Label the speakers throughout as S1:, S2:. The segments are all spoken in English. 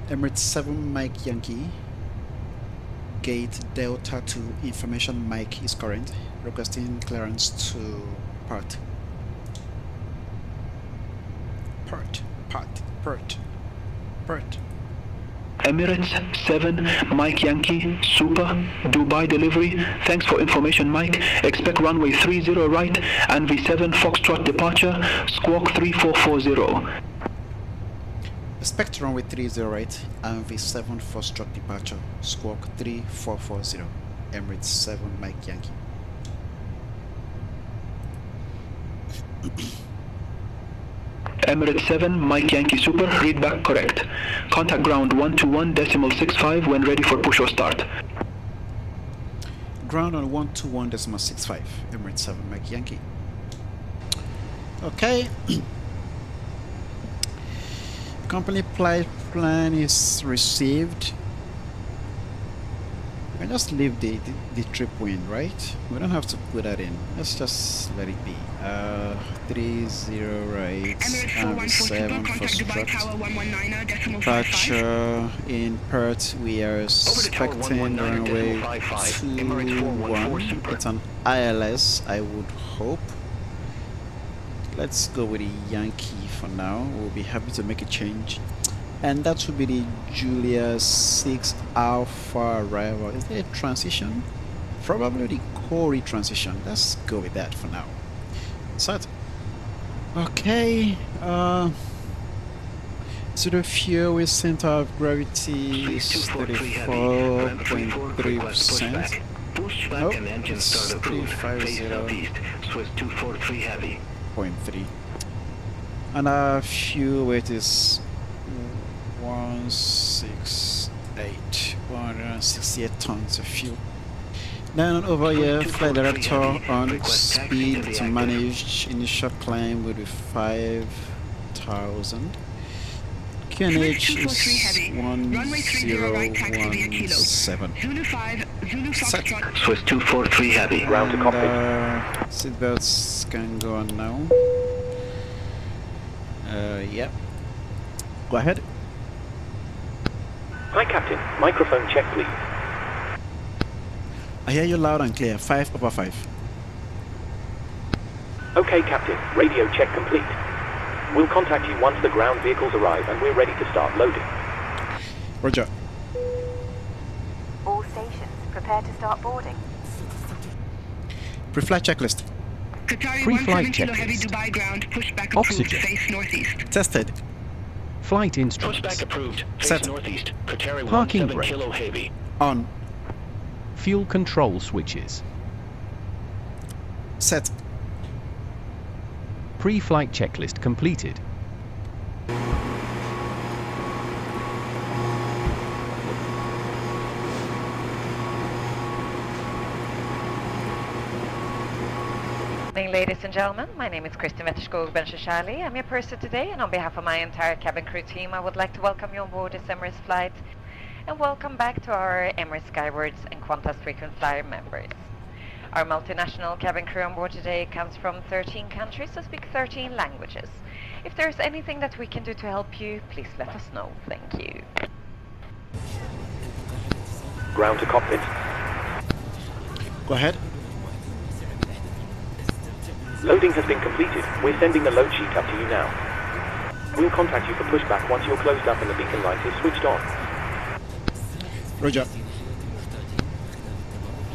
S1: Emirates 7 Mike Yankee. Gate Delta 2 information Mike is current. Requesting clearance to Perth. Perth.
S2: Emirates 7, Mike Yankee, Super, Dubai delivery. Thanks for information, Mike. Expect runway 30 right, and V7 Foxtrot departure, squawk 3440.
S1: Expect runway 30 right and V7 Foxtrot departure, squawk 3440. Emirates 7 Mike Yankee.
S2: Emirates 7, Mike Yankee Super, read back correct. Contact ground 121.65 when ready for push or start.
S1: Ground on 121.65, Emirates 7 Mike Yankee. Okay. Company flight plan is received. We can just leave the trip win, right? We don't have to put that in. Let's just let it be. 30 right and 7 for strut. Departure in Perth. We are expecting runway 21. It's an ILS, I would hope. Let's go with the Yankee for now. We'll be happy to make a change. And that would be the Julia 6 Alpha arrival. Is there a transition? Probably the Corey transition. Let's go with that for now. Set. Okay. So the fuel center of gravity is 34.3%. Nope, it's 350.3. And our fuel weight is 168 tons of fuel. Then over here, flight director on speed to manage initial climb will be 5,000. QNH is 1017. Set.
S2: Swiss 243 heavy, ground to cockpit.
S1: Seatbelts can go on now. Yep. Go ahead.
S3: Hi, Captain. Microphone check, please.
S1: I hear you loud and clear. 5/5.
S3: Okay, Captain. Radio check complete. We'll contact you once the ground vehicles arrive and we're ready to start loading.
S1: Roger.
S4: All stations, prepare to start boarding.
S1: Preflight checklist.
S5: Preflight checklist.
S6: Dubai ground, pushback
S5: Oxygen.
S6: approved, face northeast.
S1: Tested.
S5: Flight instruments.
S2: Pushback approved, face
S1: Set.
S2: northeast. Qatari
S5: Parking
S2: 17
S5: brake.
S2: kilo heavy.
S1: On.
S5: Fuel control switches.
S1: Set.
S5: Pre-flight checklist completed.
S7: Ladies and gentlemen, my name is Kristin Wetterskog Benshashali. I'm your purser today, and on behalf of my entire cabin crew team, I would like to welcome you on board this Emirates flight and welcome back to our Emirates Skywards and Qantas frequent flyer members. Our multinational cabin crew on board today comes from 13 countries who speak 13 languages. If there's anything that we can do to help you, please let us know. Thank you.
S3: Ground to cockpit.
S1: Go ahead.
S3: Loading has been completed. We're sending the load sheet up to you now. We'll contact you for pushback once you're closed up and the beacon light is switched on.
S1: Roger.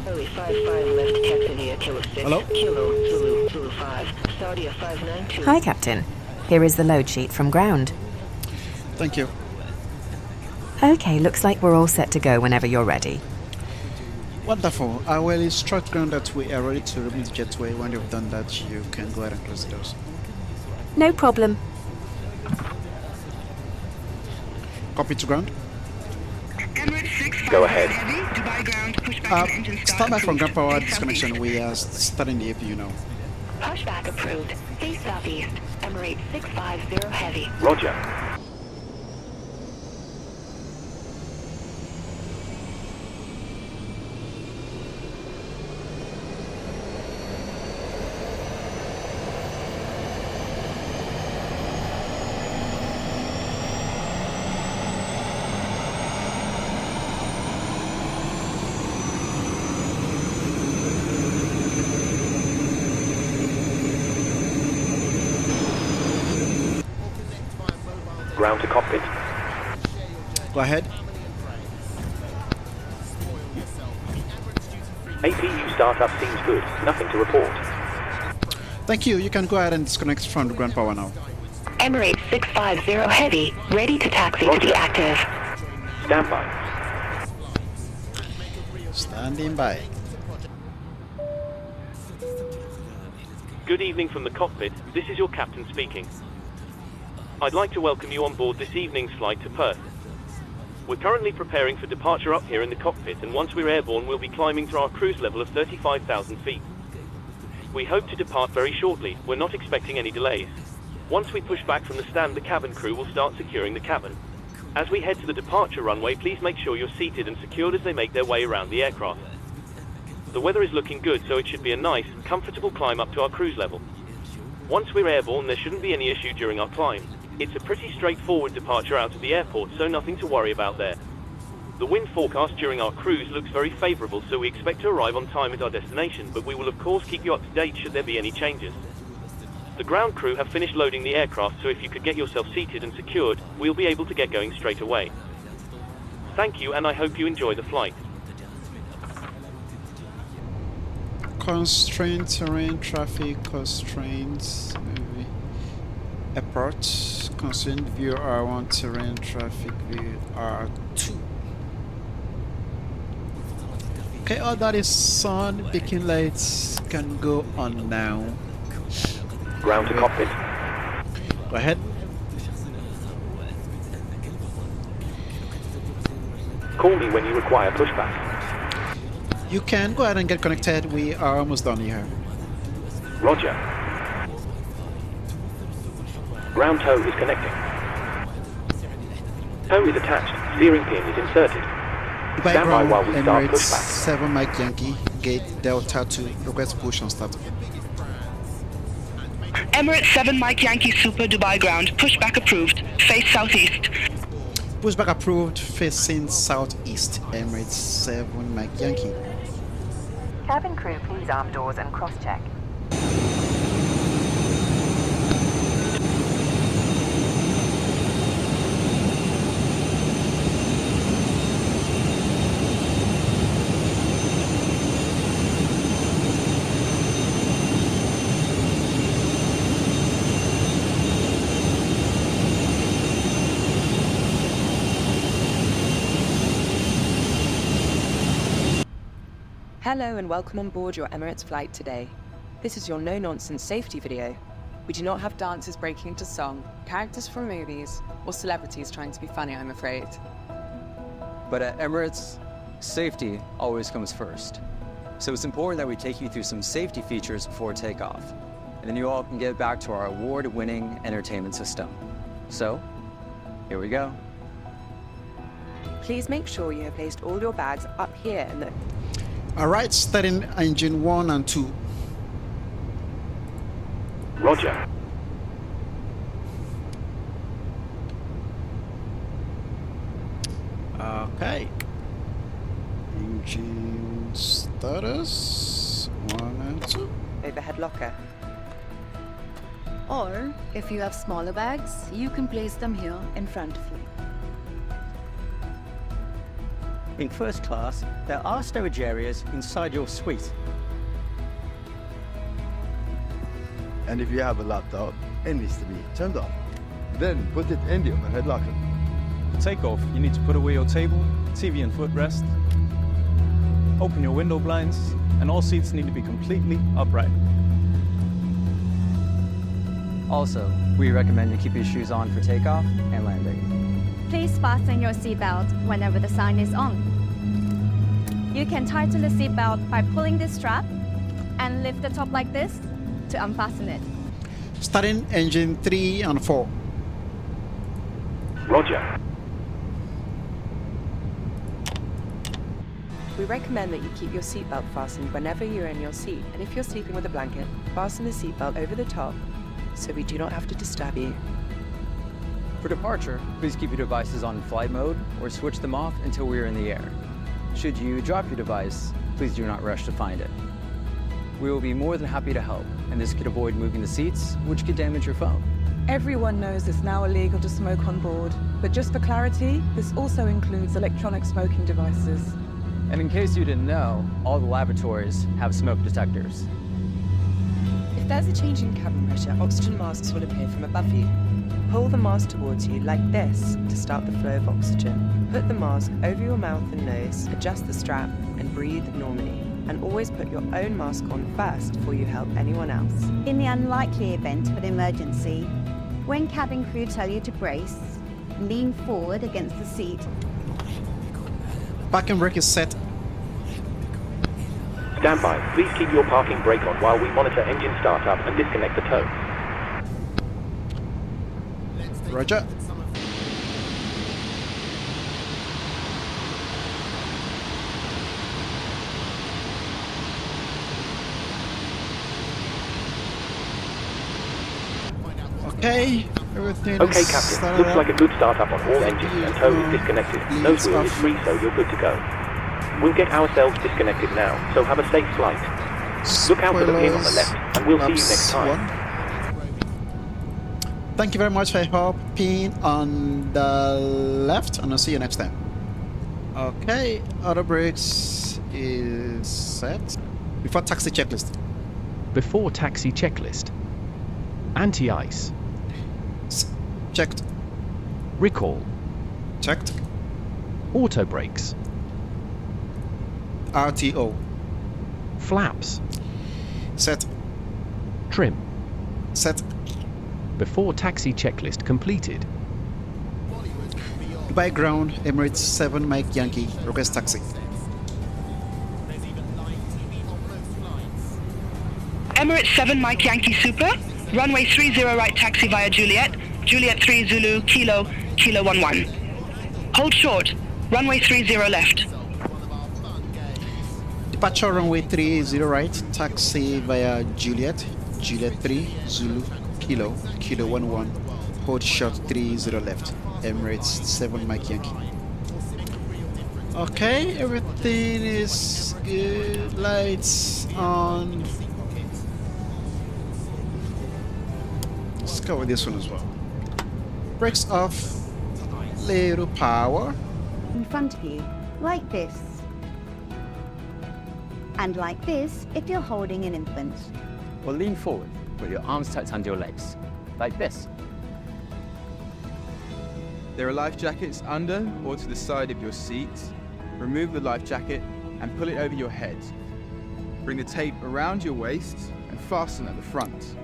S6: Early 55 left taxi via Kilo 6.
S1: Hello?
S6: Kilo Zulu 5. Saudi 592.
S4: Hi, Captain. Here is the load sheet from ground.
S1: Thank you.
S4: Okay, looks like we're all set to go whenever you're ready.
S1: Wonderful. I will instruct ground that we are ready to remove the jetway. When you've done that, you can go ahead and close the doors.
S4: No problem.
S1: Copy to ground.
S6: Emirates 6
S3: Go ahead.
S6: heavy. Dubai ground, pushback and engine start.
S1: Stand by from ground
S6: approved.
S1: power
S6: Face
S1: disconnection.
S6: southeast.
S1: We are starting the APU now.
S6: Pushback approved. Face southeast. Emirates 650 heavy.
S3: Roger. ground to cockpit.
S1: Go ahead.
S3: APU startup seems good. Nothing to report.
S1: Thank you. You can go ahead and disconnect from the ground power now.
S6: Emirates 650 Heavy, ready to taxi to be active.
S3: Stand by.
S1: Standing by.
S3: Good evening from the cockpit. This is your captain speaking. I'd like to welcome you on board this evening's flight to Perth. We're currently preparing for departure up here in the cockpit, and once we're airborne, we'll be climbing to our cruise level of 35,000 feet. We hope to depart very shortly. We're not expecting any delays. Once we push back from the stand, the cabin crew will start securing the cabin. As we head to the departure runway, please make sure you're seated and secured as they make their way around the aircraft. The weather is looking good, so it should be a nice, comfortable climb up to our cruise level. Once we're airborne, there shouldn't be any issue during our climb. It's a pretty straightforward departure out of the airport, so nothing to worry about there. The wind forecast during our cruise looks very favourable, so we expect to arrive on time at our destination, but we will of course keep you up to date should there be any changes. The ground crew have finished loading the aircraft, so if you could get yourself seated and secured, we'll be able to get going straight away. Thank you, and I hope you enjoy the flight.
S1: Constrained terrain, traffic constraints, maybe. Airport, constrained view R1, terrain, traffic view R2. Okay, all that is on. Beacon lights can go on now.
S3: Ground to cockpit.
S1: Go ahead.
S3: Call me when you require pushback.
S1: You can go ahead and get connected. We are almost done here.
S3: Roger. Ground tow is connecting. Tow is attached. Steering pin is inserted.
S1: By
S3: Stand by
S1: ground,
S3: while we start
S1: Emirates
S3: pushback.
S1: 7 Mike Yankee, gate Delta 2, request push on start.
S8: Emirates 7 Mike Yankee Super Dubai ground. Pushback approved. Face southeast.
S1: Pushback approved, facing southeast. Emirates 7 Mike Yankee.
S4: Cabin crew, please arm doors and cross-check.
S9: Hello and welcome on board your Emirates flight today. This is your no-nonsense safety video. We do not have dancers breaking into song, characters from movies, or celebrities trying to be funny, I'm afraid.
S10: But at Emirates, safety always comes first. So it's important that we take you through some safety features before takeoff, and then you all can get back to our award-winning entertainment system. So, here we go.
S9: Please make sure you have placed all your bags up here in the...
S1: Alright, starting engine 1 and 2.
S3: Roger.
S1: Okay. Engine status 1 and 2.
S9: overhead locker.
S11: Or, if you have smaller bags, you can place them here in front of you.
S12: In first class, there are storage areas inside your suite.
S13: And if you have a laptop, it needs to be turned off. Then put it in the overhead locker.
S14: For takeoff, you need to put away your table, TV and footrest, open your window blinds, and all seats need to be completely upright.
S10: Also, we recommend you keep your shoes on for takeoff and landing.
S15: Please fasten your seatbelt whenever the sign is on. You can tighten the seatbelt by pulling this strap and lift the top like this to unfasten it.
S1: Starting engine 3 and 4.
S3: Roger.
S9: We recommend that you keep your seatbelt fastened whenever you're in your seat, and if you're sleeping with a blanket, fasten the seatbelt over the top so we do not have to disturb you.
S10: For departure, please keep your devices on flight mode or switch them off until we are in the air. Should you drop your device, please do not rush to find it. We will be more than happy to help, and this could avoid moving the seats, which could damage your phone.
S16: Everyone knows it's now illegal to smoke on board, but just for clarity, this also includes electronic smoking devices.
S10: And in case you didn't know, all the lavatories have smoke detectors.
S9: If there's a change in cabin pressure, oxygen masks will appear from above you. Pull the mask towards you like this to start the flow of oxygen. Put the mask over your mouth and nose, adjust the strap, and breathe normally. And always put your own mask on first before you help anyone else.
S17: In the unlikely event of an emergency, when cabin crew tell you to brace, lean forward against the seat.
S1: Parking brake is set.
S3: Stand by. Please keep your parking brake on while we monitor engine startup and disconnect the tow.
S1: Roger. Okay, everything
S3: Okay,
S1: is
S3: Captain.
S1: started
S3: Looks
S1: up.
S3: like a good startup on all engines and tow is disconnected. Nose wheel is free, so you're good to go. We'll get ourselves disconnected now, so have a safe flight. Look out for the pin on the left, and we'll see you next time.
S1: Thank you very much. I hope pin on the left, and I'll see you next time. Okay, auto brakes is set. Before taxi checklist.
S5: Before taxi checklist. Anti-ice.
S1: Checked.
S5: Recall.
S1: Checked.
S5: Auto brakes.
S1: RTO.
S5: Flaps.
S1: Set.
S5: Trim.
S1: Set.
S5: Before taxi checklist completed.
S1: Dubai ground, Emirates 7 Mike Yankee, request taxi.
S8: Emirates 7 Mike Yankee Super, runway 30 right taxi via Juliet, Juliet 3 Zulu Kilo, Kilo 11. Hold short, runway 30 left.
S1: Departure runway 30 right, taxi via Juliet, Juliet 3 Zulu Kilo, Kilo 11, hold short 30 left, Emirates 7 Mike Yankee. Okay, everything is good, lights on. Let's go with this one as well. Brakes off, little power.
S17: In front of you, like this. And like this if you're holding an infant.
S10: Or lean forward with your arms tucked under your legs, like this.
S18: There are life jackets under or to the side of your seat. Remove the life jacket and pull it over your head. Bring the tape around your waist and fasten at the front.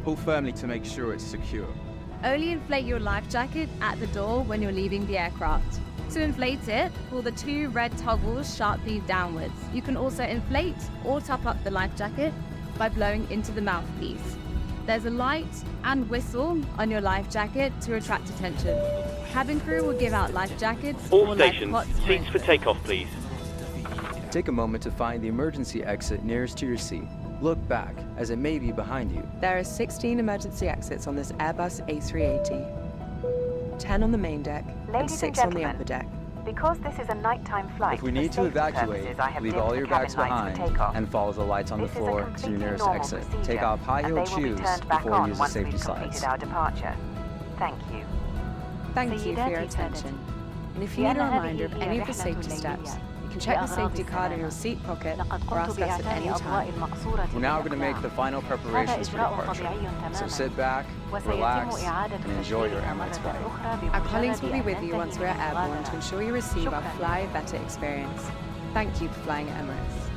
S18: Pull firmly to make sure it's secure.
S15: Only inflate your life jacket at the door when you're leaving the aircraft. To inflate it, pull the two red toggles sharply downwards. You can also inflate or top up the life jacket by blowing into the mouthpiece. There's a light and whistle on your life jacket to attract attention. Cabin crew will give out life jackets
S3: All
S15: or life
S3: stations,
S15: pots.
S3: seats for takeoff, please.
S10: Take a moment to find the emergency exit nearest to your seat. Look back, as it may be behind you.
S9: There are 16 emergency exits on this Airbus A380. 10 on the main deck and 6 on the upper deck.
S7: Because this is a nighttime flight,
S10: If we need to evacuate, leave all your bags behind and follow the lights on the floor to your nearest exit. Take off high-heeled shoes before you use the safety slides.
S7: our departure. Thank you.
S9: Thank you for your attention. And if you need a reminder of any of the safety steps, you can check the safety card in your seat pocket or ask us at any time.
S10: We're now going to make the final preparations for departure. So sit back, relax, and enjoy your Emirates flight.
S9: Our colleagues will be with you once we are airborne to ensure you receive our Fly Better experience. Thank you for flying at Emirates.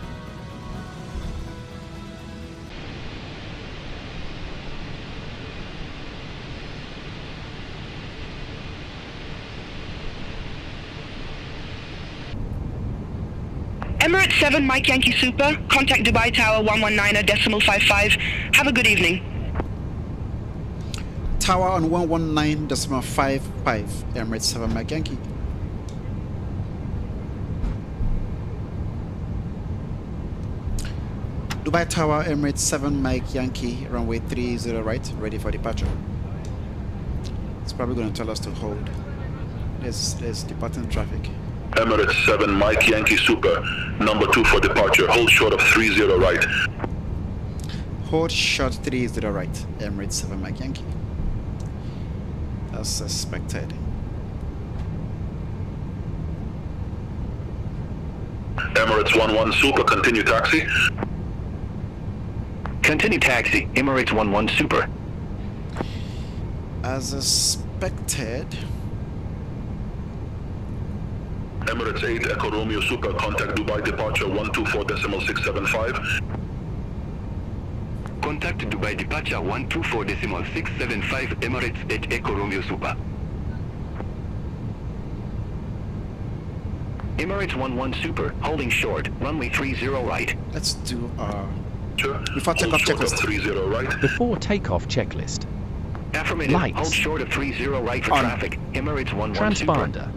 S8: Emirates 7 Mike Yankee Super, contact Dubai Tower 119.55. Have a good evening.
S1: Tower on 119.55, Emirates 7 Mike Yankee. Dubai Tower, Emirates 7 Mike Yankee, runway 30 right, ready for departure. It's probably going to tell us to hold. There's departing traffic.
S19: Emirates 7 Mike Yankee Super, number 2 for departure. Hold short of 30 right.
S1: Hold short 30 right, Emirates 7 Mike Yankee. as suspected.
S19: Emirates 11 Super, continue taxi.
S2: Continue taxi, Emirates 11 Super.
S1: As expected.
S19: Emirates 8 Echo Romeo Super, contact Dubai departure 124.675.
S2: Contact Dubai departure 124.675, Emirates 8 Echo Romeo Super. Emirates 11 Super, holding short, runway 30 right.
S1: Let's do our before takeoff checklist.
S19: 30 right.
S5: Before takeoff checklist.
S2: Affirmative,
S5: Lights.
S2: hold short of 30 right for
S1: On.
S2: traffic. Emirates 11
S5: Transponder.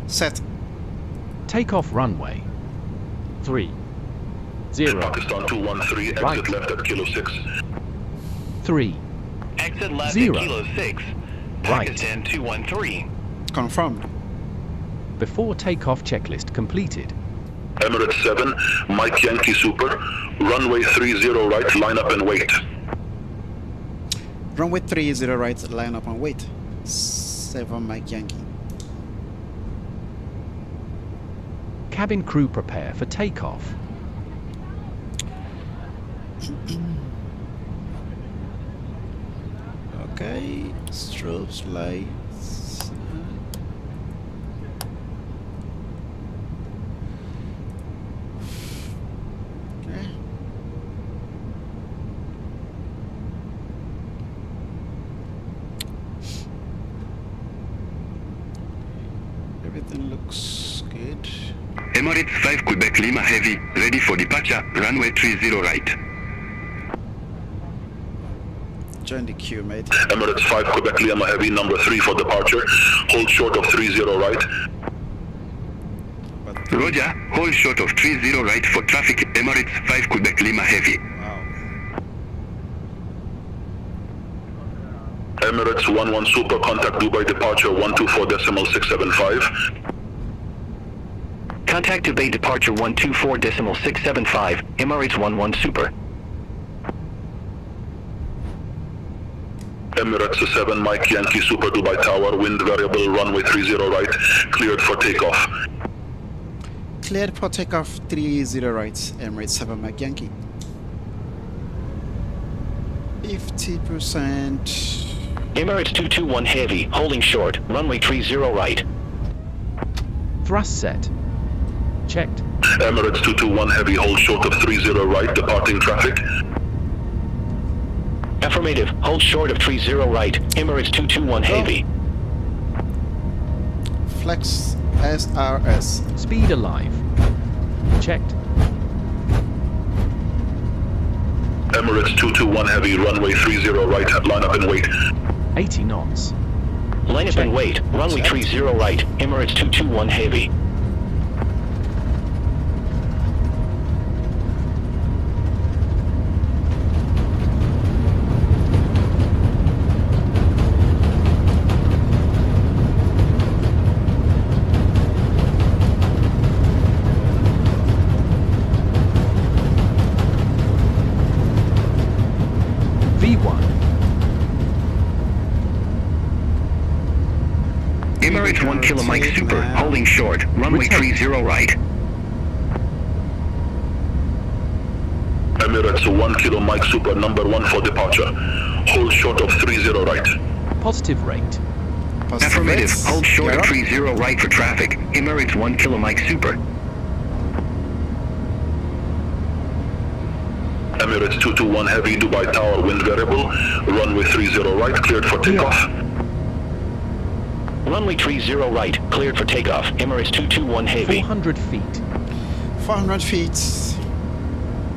S1: Set.
S5: Takeoff runway. 30.
S19: Pakistan 213, exit
S5: Right.
S19: left at kilo 6.
S5: 3.
S2: Exit left
S5: 0.
S2: at kilo 6.
S5: Right.
S2: Pakistan 213.
S1: Confirmed.
S5: Before takeoff checklist completed.
S19: Emirates 7, Mike Yankee Super, runway 30 right, line up and wait.
S1: Runway 30 right, line up and wait. 7 Mike Yankee.
S5: Cabin crew prepare for takeoff.
S1: Okay, strobes, lights. Okay. Everything looks good.
S2: Emirates 5 Quebec Lima Heavy, ready for departure, runway 30 right.
S1: Join the queue, mate.
S19: Emirates 5 Quebec Lima Heavy, number 3 for departure, hold short of 30 right.
S2: Roger, hold short of 30 right for traffic, Emirates 5 Quebec Lima Heavy.
S19: Emirates 11 Super, contact Dubai departure 124.675.
S2: Contact Dubai departure 124.675, Emirates 11 Super.
S19: Emirates 7 Mike Yankee Super, Dubai Tower, wind variable, runway 30 right, cleared for takeoff.
S1: Cleared for takeoff 30 right, Emirates 7 Mike Yankee. 50%.
S2: Emirates 221 Heavy, holding short, runway 30 right.
S5: Thrust set. Checked.
S19: Emirates 221 Heavy, hold short of 30 right, departing traffic.
S2: Affirmative, hold short of 30 right, Emirates 221 Heavy.
S1: Flex SRS.
S5: Speed alive. Checked.
S19: Emirates 221 Heavy, runway 30 right, line up and wait.
S5: 80 knots.
S2: Line up and wait, runway 30 right, Emirates 221 Heavy. Emirates 1 Kilo Mike Super, holding short, runway 30 right.
S19: Emirates 1 Kilo Mike Super, number 1 for departure, hold short of 30 right.
S5: Positive rate.
S2: Affirmative, hold short of 30 right for traffic, Emirates 1 Kilo Mike Super.
S19: Emirates 221 Heavy, Dubai Tower, wind variable, runway 30 right, cleared for takeoff.
S2: Runway 30 right, cleared for takeoff, Emirates 221 Heavy.
S5: 400 feet.
S1: 400 feet.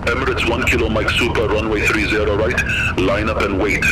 S19: Emirates 1 Kilo Mike Super, runway 30 right, line up and wait.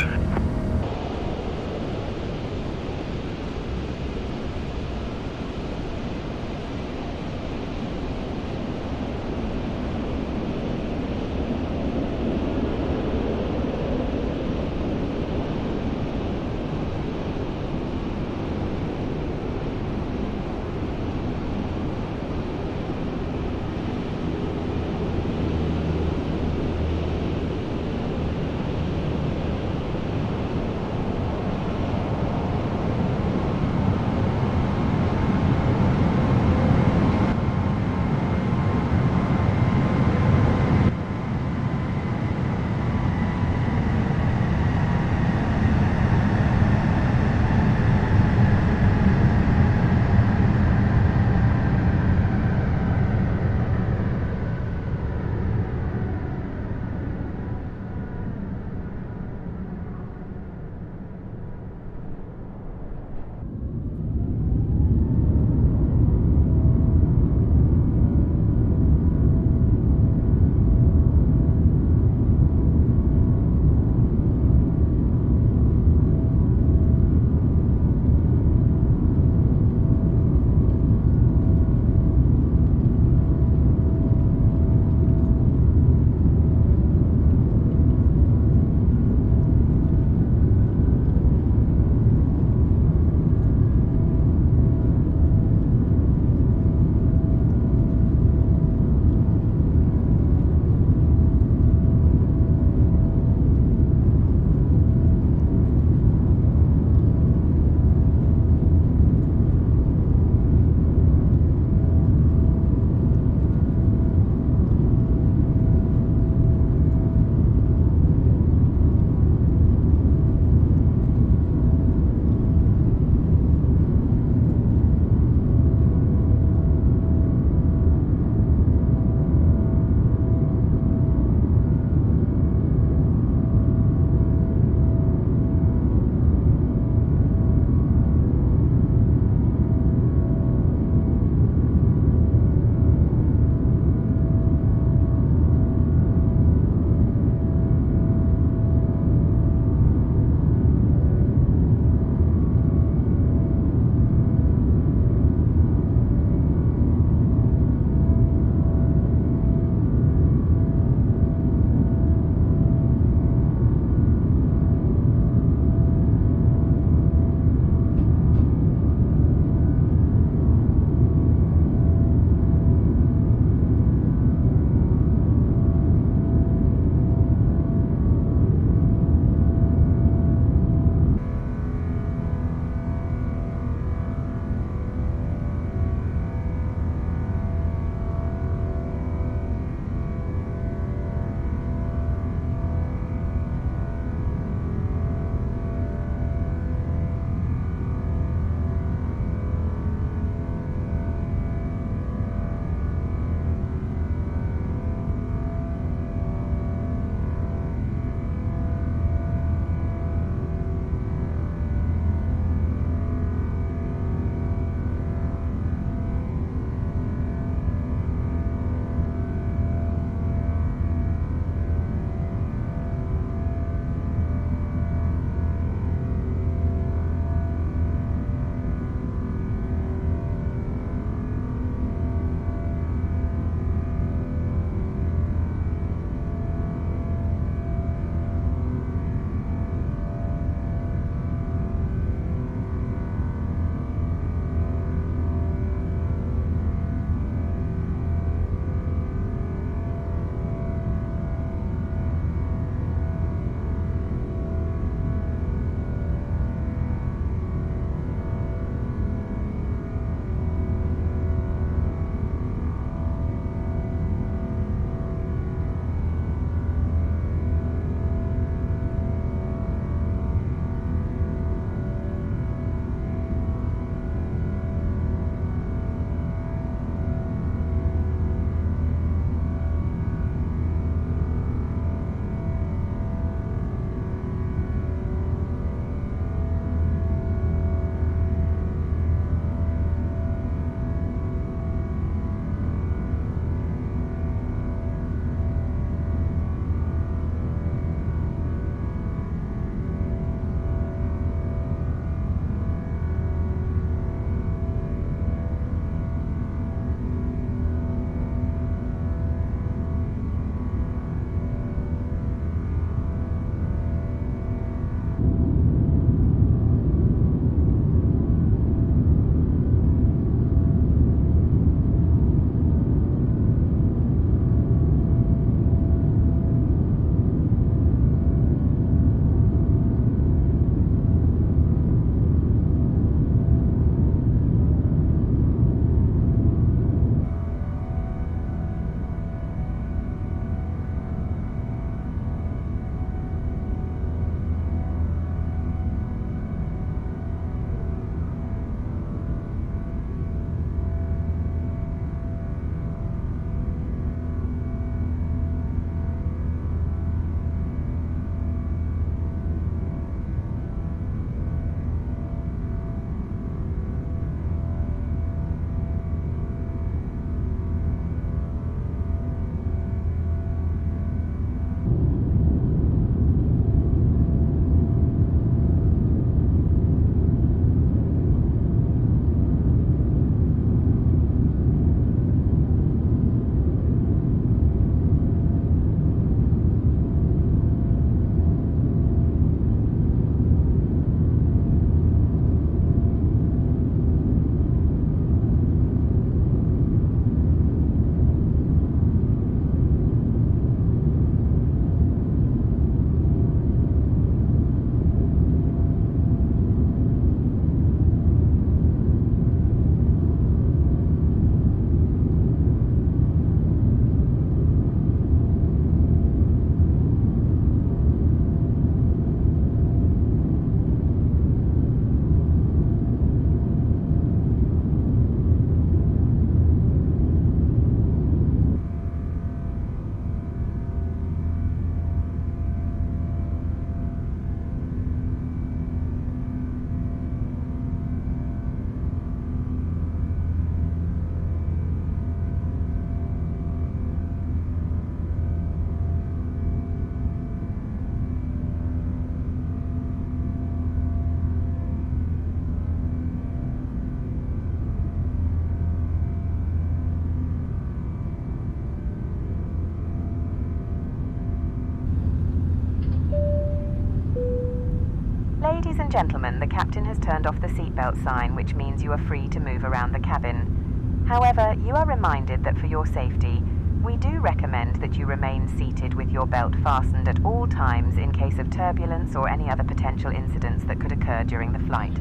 S4: and gentlemen, the captain has turned off the seatbelt sign, which means you are free to move around the cabin. However, you are reminded that for your safety, we do recommend that you remain seated with your belt fastened at all times in case of turbulence or any other potential incidents that could occur during the flight.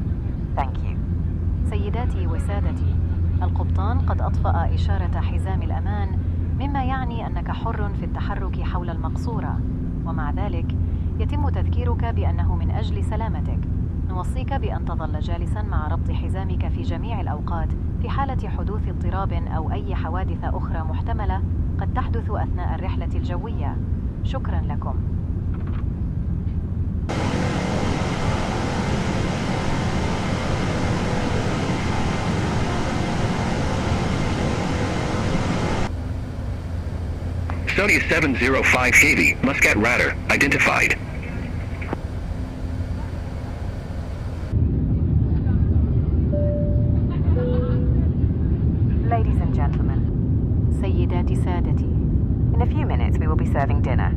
S4: Thank you.
S20: سيداتي وسادتي، القبطان قد أطفأ إشارة حزام الأمان، مما يعني أنك حر في التحرك حول المقصورة، ومع ذلك يتم تذكيرك بأنه من أجل سلامتك نوصيك بأن تظل جالسا مع ربط حزامك في جميع الأوقات في حالة حدوث اضطراب أو أي حوادث أخرى محتملة قد تحدث أثناء الرحلة الجوية. شكرا لكم.
S2: Study 705 Heavy, Muscat Radar, identified.
S4: Ladies and gentlemen,
S20: سيداتي سادتي.
S4: in a few minutes we will be serving dinner.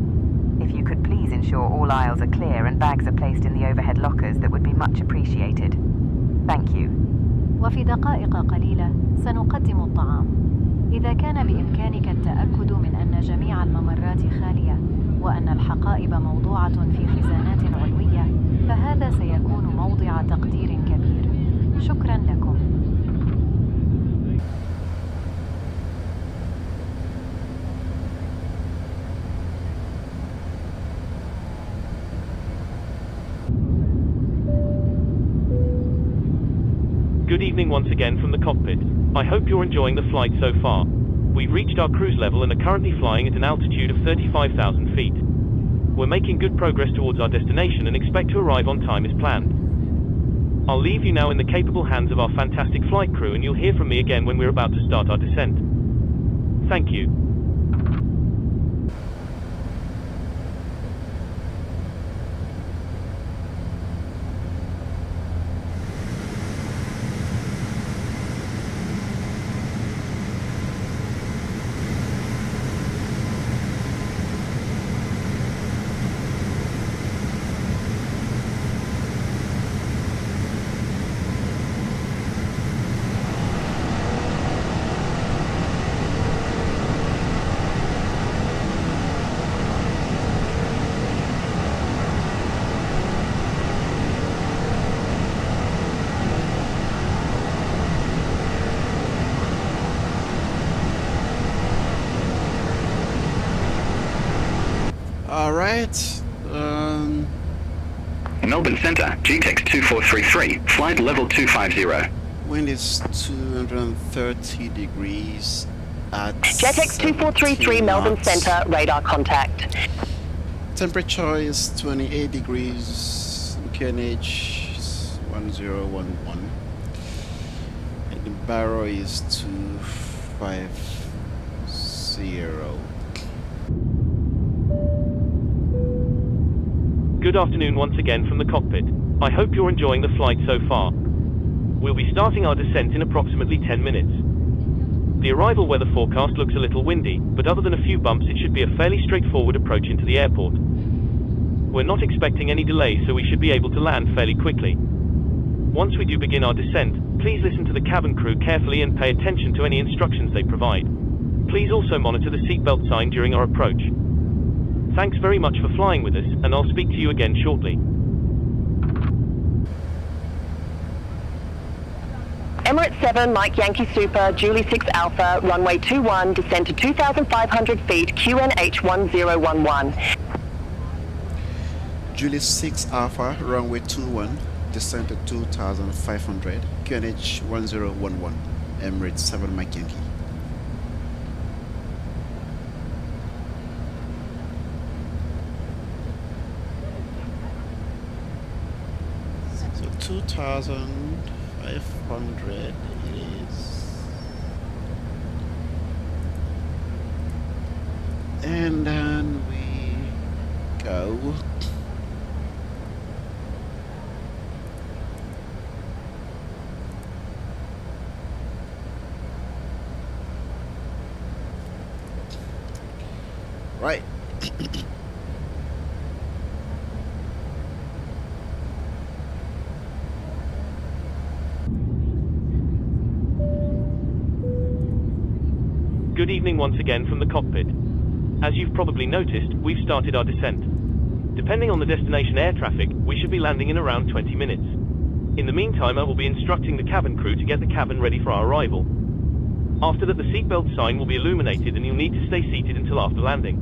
S4: If you could please ensure all aisles are clear and bags are placed in the overhead lockers, that would be much appreciated. Thank you.
S20: وفي دقائق قليلة سنقدم الطعام. إذا كان بإمكانك التأكد من أن جميع الممرات خالية وأن الحقائب موضوعة في خزانات علوية، فهذا سيكون موضع تقدير كبير. شكرا لكم.
S3: Good evening once again from the cockpit. I hope you're enjoying the flight so far. We've reached our cruise level and are currently flying at an altitude of 35,000 feet. We're making good progress towards our destination and expect to arrive on time as planned. I'll leave you now in the capable hands of our fantastic flight crew, and you'll hear from me again when we're about to start our descent. Thank you.
S1: Alright,
S2: Melbourne Centre, GTEX 2433, flight level 250.
S1: wind is 230 degrees at
S6: JetX 2433 Melbourne
S1: knots.
S6: Centre, radar contact.
S1: Temperature is 28 degrees, QNH is 1011, and the barrel is 250.
S3: Good afternoon once again from the cockpit. I hope you're enjoying the flight so far. We'll be starting our descent in approximately 10 minutes. The arrival weather forecast looks a little windy, but other than a few bumps it should be a fairly straightforward approach into the airport. We're not expecting any delays, so we should be able to land fairly quickly. Once we do begin our descent, please listen to the cabin crew carefully and pay attention to any instructions they provide. Please also monitor the seatbelt sign during our approach. Thanks very much for flying with us, and I'll speak to you again shortly.
S6: Emirates 7, Mike Yankee Super, Julie 6 Alpha, runway 21, descend to 2,500 feet, QNH 1011.
S1: Julie 6 Alpha, runway 21, descend to 2,500, QNH 1011, Emirates 7 Mike Yankee. So 2,500 it is. And then we go. Right.
S3: Good evening once again from the cockpit. As you've probably noticed, we've started our descent. Depending on the destination air traffic, we should be landing in around 20 minutes. In the meantime, I will be instructing the cabin crew to get the cabin ready for our arrival. After that, the seatbelt sign will be illuminated and you'll need to stay seated until after landing.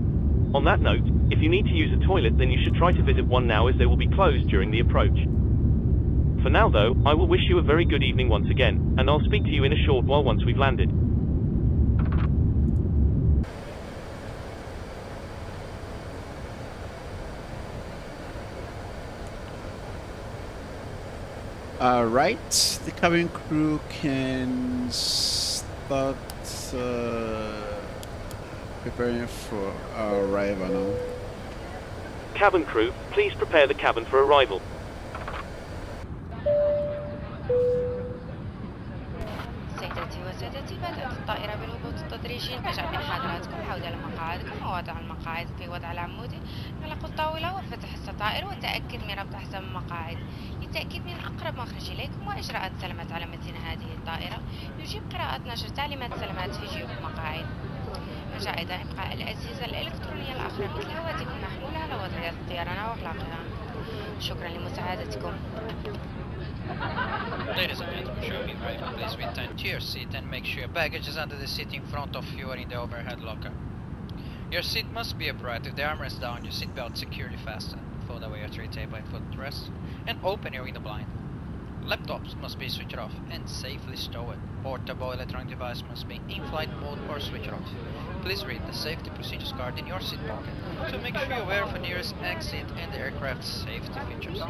S3: On that note, if you need to use a toilet, then you should try to visit one now as they will be closed during the approach. For now though, I will wish you a very good evening once again, and I'll speak to you in a short while once we've landed.
S1: Alright, the cabin crew can start preparing for our arrival now.
S3: Cabin crew, please prepare the cabin for arrival.
S21: سيداتي وسادتي، بدأت الطائرة بالهبوط التدريجي. فجأة من حضراتكم حول مقاعدكم ووضع المقاعد في وضع العمودي. اغلقوا الطاولة وفتح الستائر والتأكد من ربط حزام المقاعد. للتأكيد من أقرب مخرج إليكم وإجراءات سلامات على متن هذه الطائرة، يجب قراءة نشر تعليمات سلامات في جيوب المقاعد. رجاء أيضا إبقاء الأجهزة الإلكترونية الأخرى مثل الهواتف المحمولة على وضعية الطيران وإغلاقها. شكرا لمساعدتكم.
S22: Ladies and gentlemen, sure be ready. Please return to your seat and make sure your baggage is under the seat in front of you or in the overhead locker. Your seat must be upright with the armrest down, your seatbelt securely fastened. Fold away your tray table and footrest, and open your window blind. Laptops must be switched off and safely stowed. Portable electronic device must be in flight mode or switched off. Please read the safety procedures card in your seat pocket to make sure you're aware of the nearest exit and the aircraft's safety features.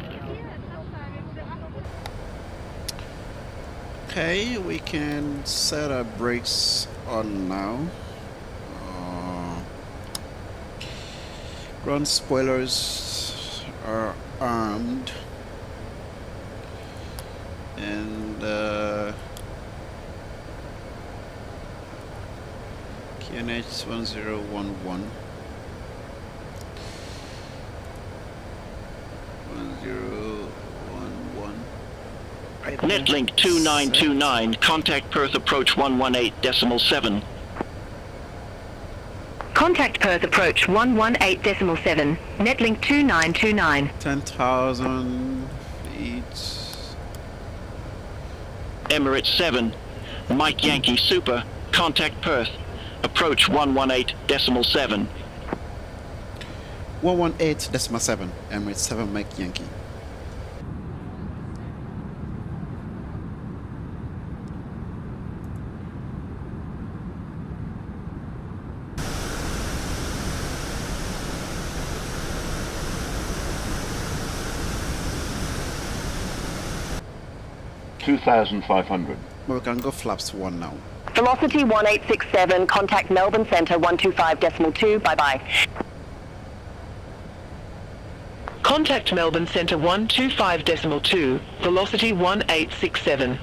S1: Okay, we can set our brakes on now. Ground spoilers are armed, and QNH 1011
S23: Netlink 2929, contact Perth approach 118.7.
S6: Contact Perth approach 118.7. Netlink 2929.
S1: 10,000 feet.
S23: Emirates 7, Mike Yankee Super, contact Perth, approach 118.7.
S1: 118.7, Emirates 7 Mike Yankee. We can go flaps 1 now.
S6: Velocity 1867, contact Melbourne Centre 125.2, bye-bye. Contact Melbourne Centre 125.2, velocity 1867.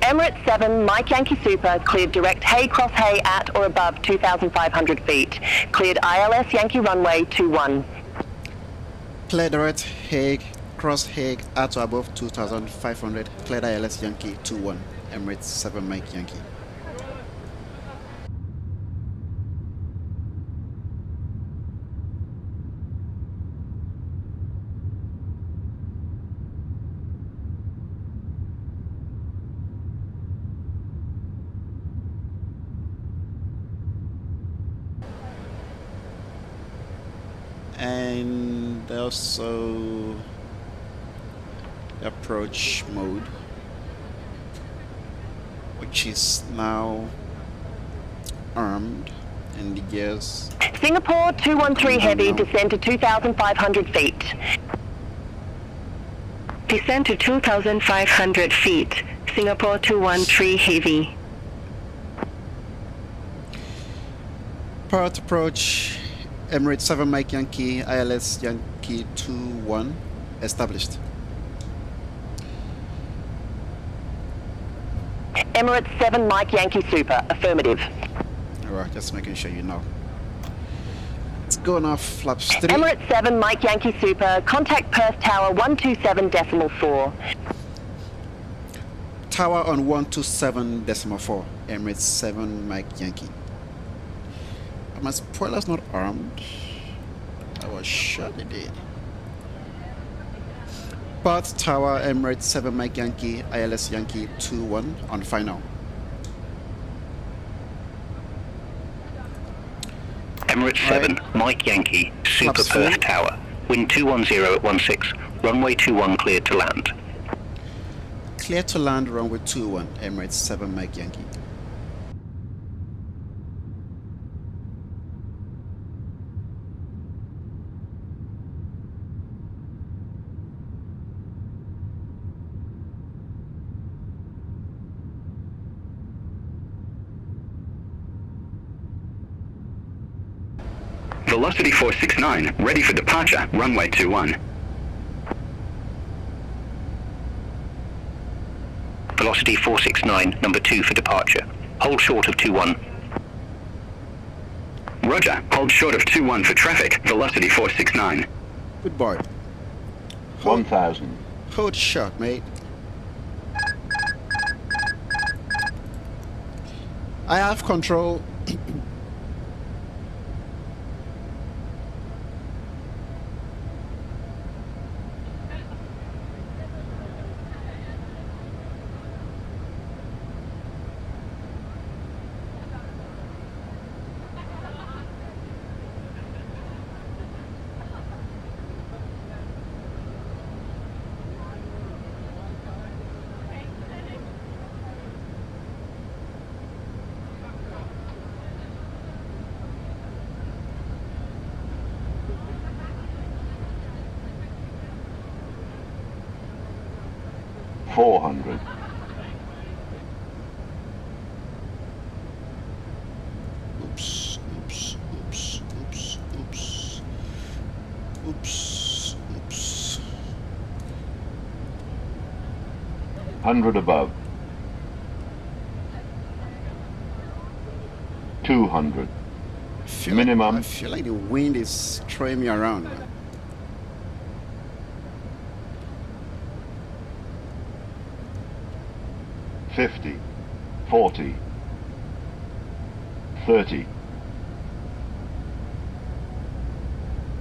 S6: Emirates 7, Mike Yankee Super, cleared direct Hay Cross Hay at or above 2,500 feet. Cleared ILS Yankee Runway 21.
S1: Cleared direct Hague, Cross Hague at or above 2,500. Cleared ILS Yankee 21. Emirates 7 Mike Yankee. And also approach mode, which is now armed, and the gears.
S6: Singapore 213 Heavy, descend to 2,500 feet. Descend to 2,500 feet. Singapore 213 Heavy.
S1: Perth approach. Emirates 7 Mike Yankee, ILS Yankee 21, established.
S6: Emirates 7 Mike Yankee Super, affirmative.
S1: Alright, just making sure you know. go now, flaps 3.
S6: Emirates 7, Mike Yankee Super, contact Perth Tower 127.4.
S1: Tower on 127.4. Emirates 7, Mike Yankee. Are my spoilers not armed? I was sure they did. Perth Tower, Emirates 7, Mike Yankee, ILS Yankee 21 on final.
S11: Emirates 7, Mike Yankee, Super Perth Tower. Wind 210 at 16. Runway 21 cleared to land.
S1: Clear to land, runway 21, Emirates 7, Mike Yankee.
S11: Velocity 469, ready for departure, runway 21. Velocity 469, number 2 for departure. Hold short of 21. Roger, hold short of 21 for traffic, velocity 469.
S1: Good boy.
S19: 1000.
S1: Hold short, mate. I have control.
S19: $400.
S1: Oops, oops, oops, oops, oops. Oops, oops.
S19: 100 above. 200. Minimum.
S1: I feel like the wind is throwing me around, man.
S19: $50, $40, $30,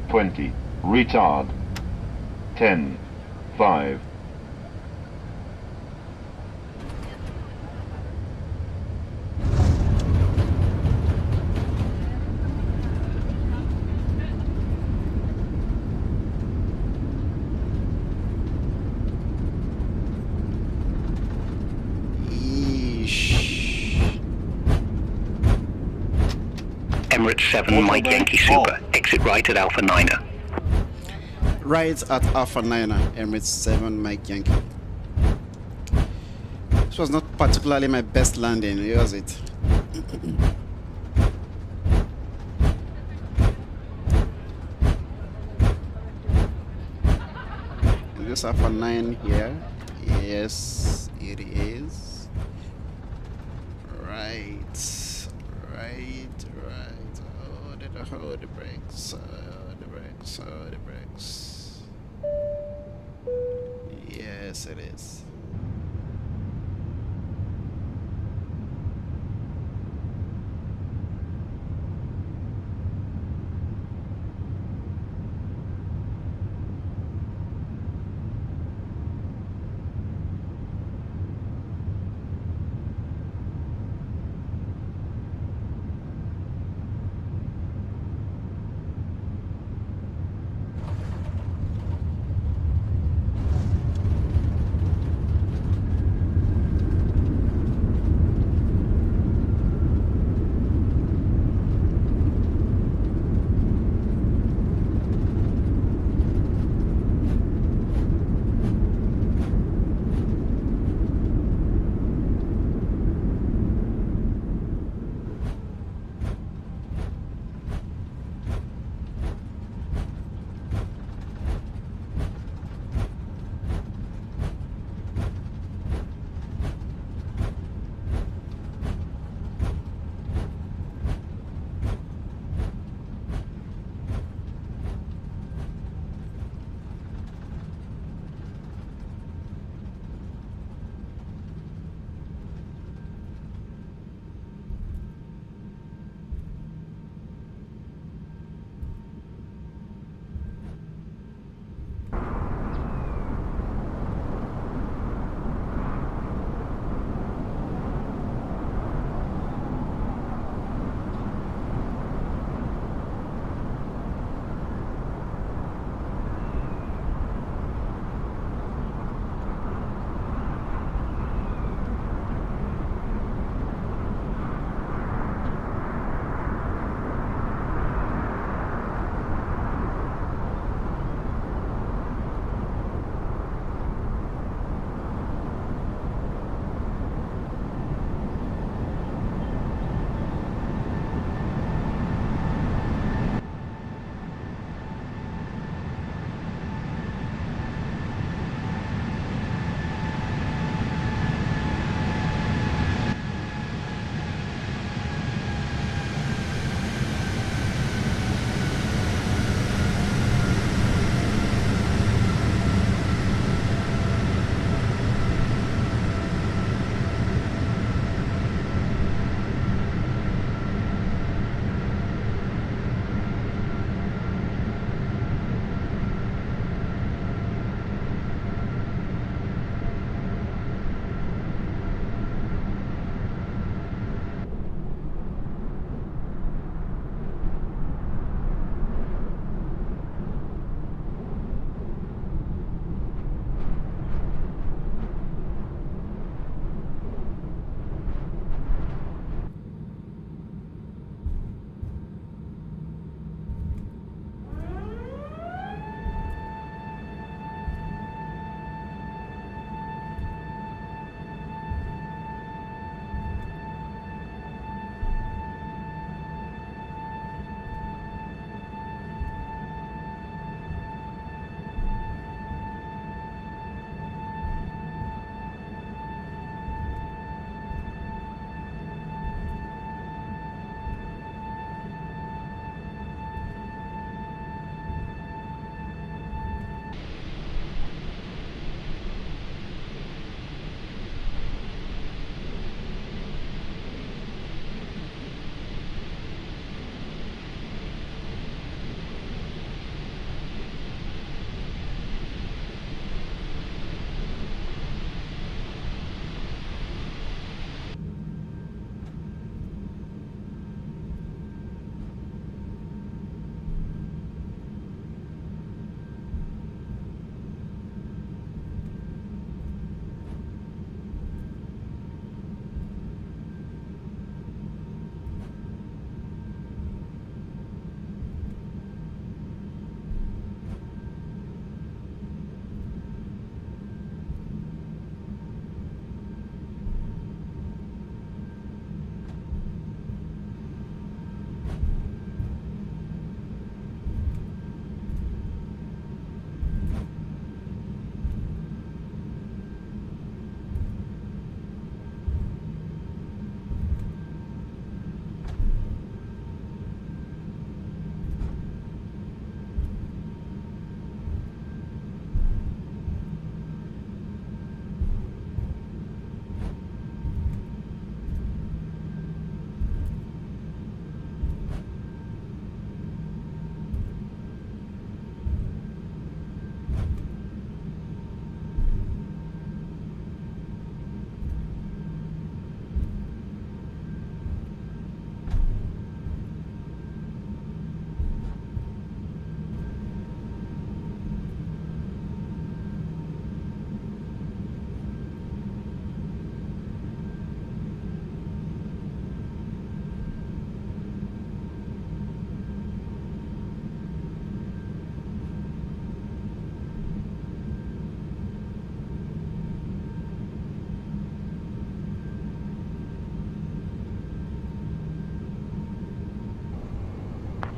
S19: $20, retard, 10, 5.
S11: Emirates 7, Mike Yankee Super. Exit right at Alpha 9er.
S1: Right at Alpha 9er, Emirates 7, Mike Yankee. This was not particularly my best landing, was it? Is this Alpha 9 here? Yes, it is. Right. Hold the brakes, hold the brakes, hold the brakes. Yes, it is.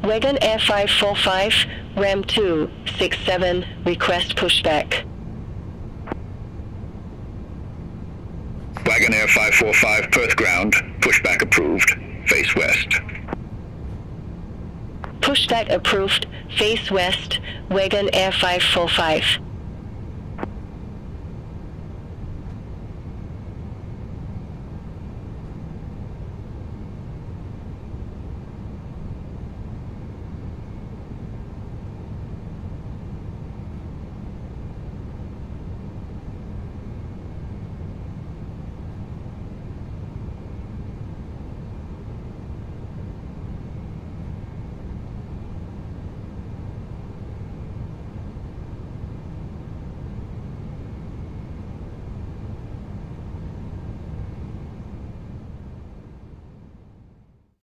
S6: Wagon Air 545, Ram 267, request pushback.
S11: Wagon Air 545, Perth ground, pushback approved, face west.
S6: Pushback approved, face west, Wagon Air 545.